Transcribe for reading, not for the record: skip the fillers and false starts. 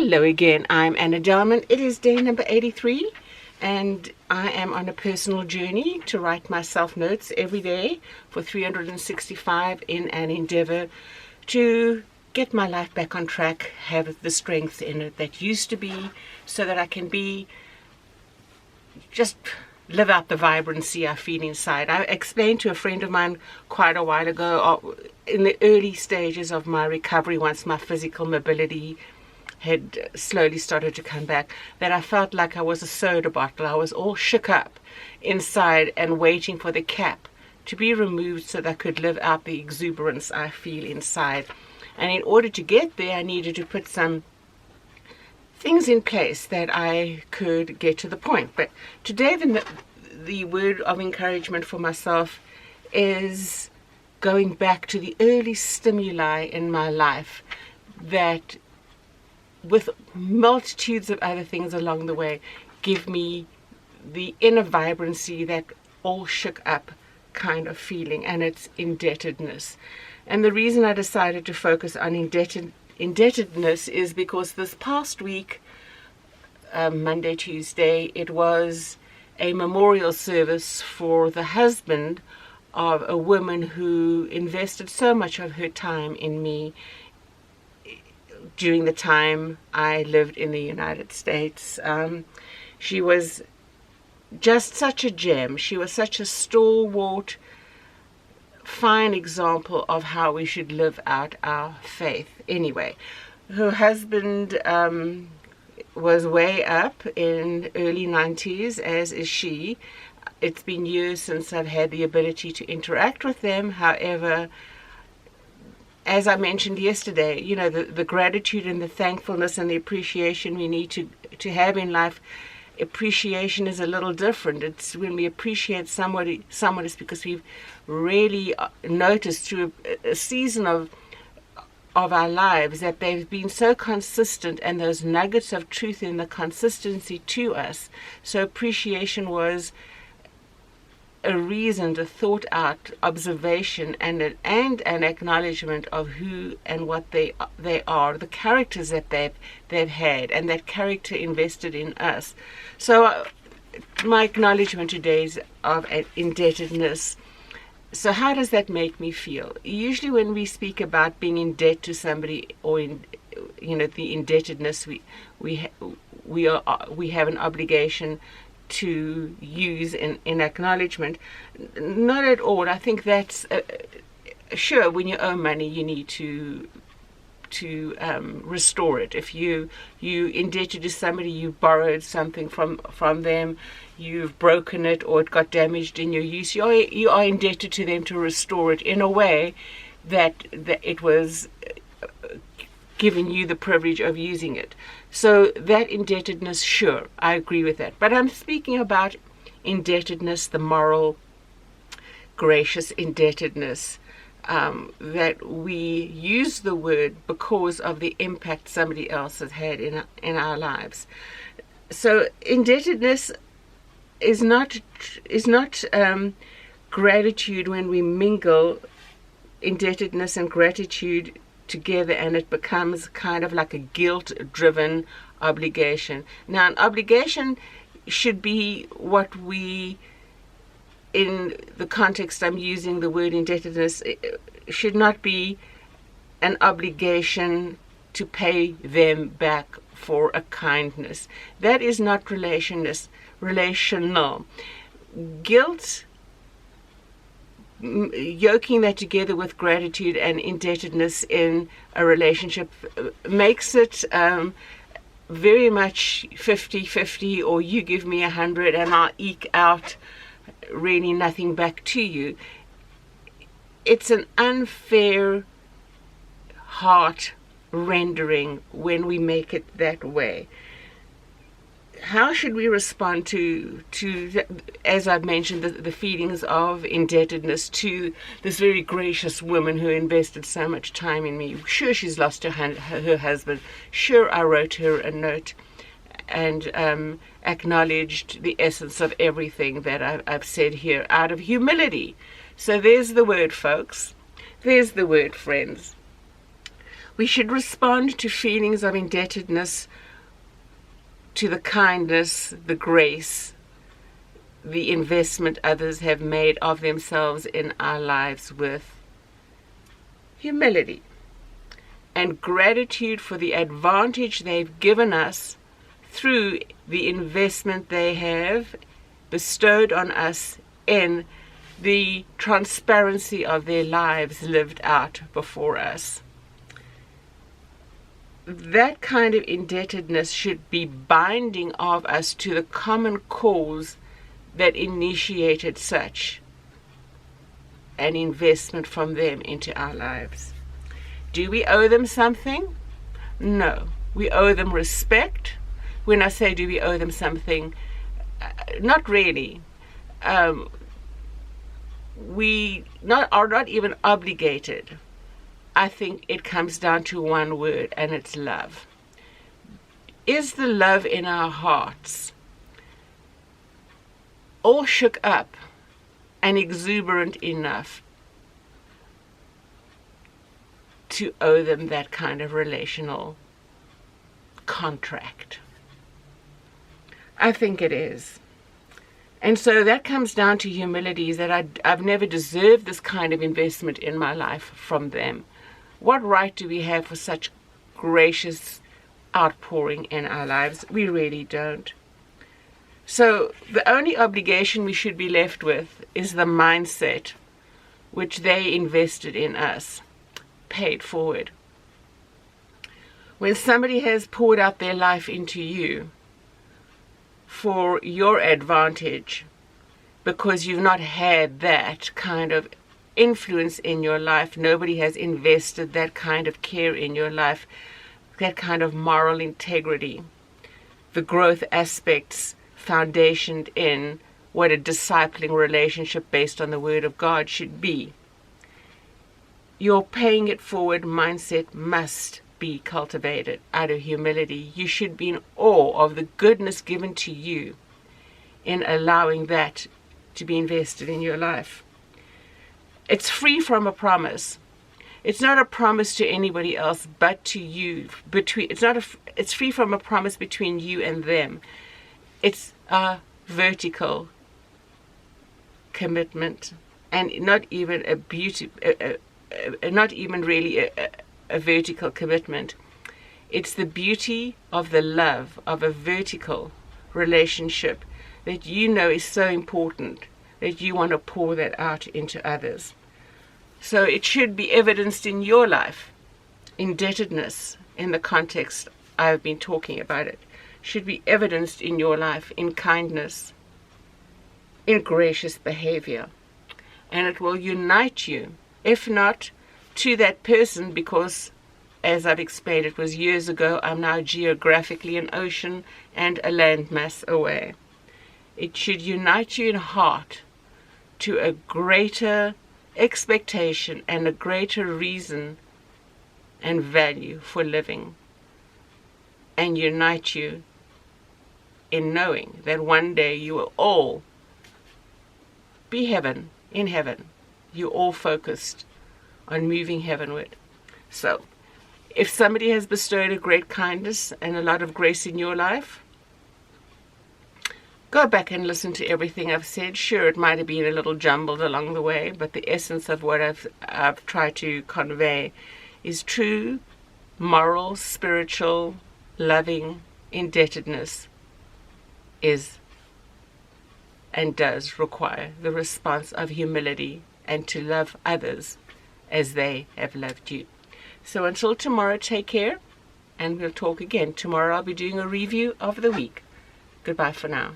Hello again, I'm Anna Delman. It is day number 83 and I am on a personal journey to write myself notes every day for 365 in an endeavor to get my life back on track, have the strength in it that used to be, so that I can just live out the vibrancy I feel inside. I explained to a friend of mine quite a while ago, in the early stages of my recovery, once my physical mobility had slowly started to come back, that I felt like I was a soda bottle. I was all shook up inside and waiting for the cap to be removed so that I could live out the exuberance I feel inside. And in order to get there, I needed to put some things in place that I could get to the point. But today the word of encouragement for myself is going back to the early stimuli in my life that, with multitudes of other things along the way, give me the inner vibrancy, that all shook up kind of feeling, and it's indebtedness. And the reason I decided to focus on indebtedness is because this past week, Monday, Tuesday, it was a memorial service for the husband of a woman who invested so much of her time in me during the time I lived in the United States. She was just such a gem. She was such a stalwart, fine example of how we should live out our faith. Anyway, her husband was way up in early 90s, as is she. It's been years since I've had the ability to interact with them. However, as I mentioned yesterday, you know, the gratitude and the thankfulness and the appreciation we need to have in life. Appreciation is a little different. It's when we appreciate someone is because we've really noticed through a season of our lives that they've been so consistent, and those nuggets of truth in the consistency to us. So appreciation was a reasoned, a thought out observation and an acknowledgement of who and what they are, the characters that they've had, and that character invested in us. So my acknowledgement today is of indebtedness. So how does that make me feel? Usually when we speak about being in debt to somebody, or the indebtedness we have an obligation to use in acknowledgement. Not at all. I think that's sure, when you owe money you need to restore it. If you indebted to somebody, you borrowed something from them, you've broken it, or it got damaged in your use, you are indebted to them to restore it in a way that it was given you the privilege of using it. So that indebtedness, sure, I agree with that. But I'm speaking about indebtedness, the moral, gracious indebtedness, that we use the word because of the impact somebody else has had in our lives. So indebtedness is not gratitude when we mingle indebtedness and gratitude together, and it becomes kind of like a guilt-driven obligation. Now, an obligation should be what we, in the context I'm using the word indebtedness, should not be an obligation to pay them back for a kindness. That is not relational. Guilt, yoking that together with gratitude and indebtedness in a relationship makes it very much 50-50, or you give me 100 and I'll eke out really nothing back to you. It's an unfair heart rendering when we make it that way. How should we respond to as I've mentioned, the feelings of indebtedness to this very gracious woman who invested so much time in me? Sure, she's lost her husband. Sure, I wrote her a note and acknowledged the essence of everything that I've said here out of humility. So there's the word, folks. There's the word, friends. We should respond to feelings of indebtedness to the kindness, the grace, the investment others have made of themselves in our lives with humility and gratitude for the advantage they've given us through the investment they have bestowed on us in the transparency of their lives lived out before us. That kind of indebtedness should be binding of us to the common cause that initiated such an investment from them into our lives. Do we owe them something? No. We owe them respect. When I say do we owe them something, not really. We are not even obligated. I think it comes down to one word, and it's love. Is the love in our hearts all shook up and exuberant enough to owe them that kind of relational contract? I think it is. And so that comes down to humility, is that I've never deserved this kind of investment in my life from them. What right do we have for such gracious outpouring in our lives? We really don't. So the only obligation we should be left with is the mindset which they invested in us, paid forward. When somebody has poured out their life into you for your advantage, because you've not had that kind of influence in your life, nobody has invested that kind of care in your life, that kind of moral integrity, the growth aspects foundationed in what a discipling relationship based on the Word of God should be. Your paying it forward mindset must be cultivated out of humility. You should be in awe of the goodness given to you in allowing that to be invested in your life. It's free from a promise. It's not a promise to anybody else but to you. It's free from a promise between you and them. It's a vertical commitment, and not even really a vertical commitment. It's the beauty of the love of a vertical relationship that you know is so important that you want to pour that out into others. So it should be evidenced in your life. Indebtedness, in the context I've been talking about it, should be evidenced in your life in kindness, in gracious behavior. And it will unite you, if not to that person, because, as I've explained, it was years ago, I'm now geographically an ocean and a landmass away. It should unite you in heart to a greater expectation and a greater reason and value for living, and unite you in knowing that one day you will all be in heaven. You're all focused on moving heavenward. So, if somebody has bestowed a great kindness and a lot of grace in your life, go back and listen to everything I've said. Sure, it might have been a little jumbled along the way, but the essence of what I've tried to convey is true, moral, spiritual, loving indebtedness is and does require the response of humility and to love others as they have loved you. So until tomorrow, take care, and we'll talk again. Tomorrow I'll be doing a review of the week. Goodbye for now.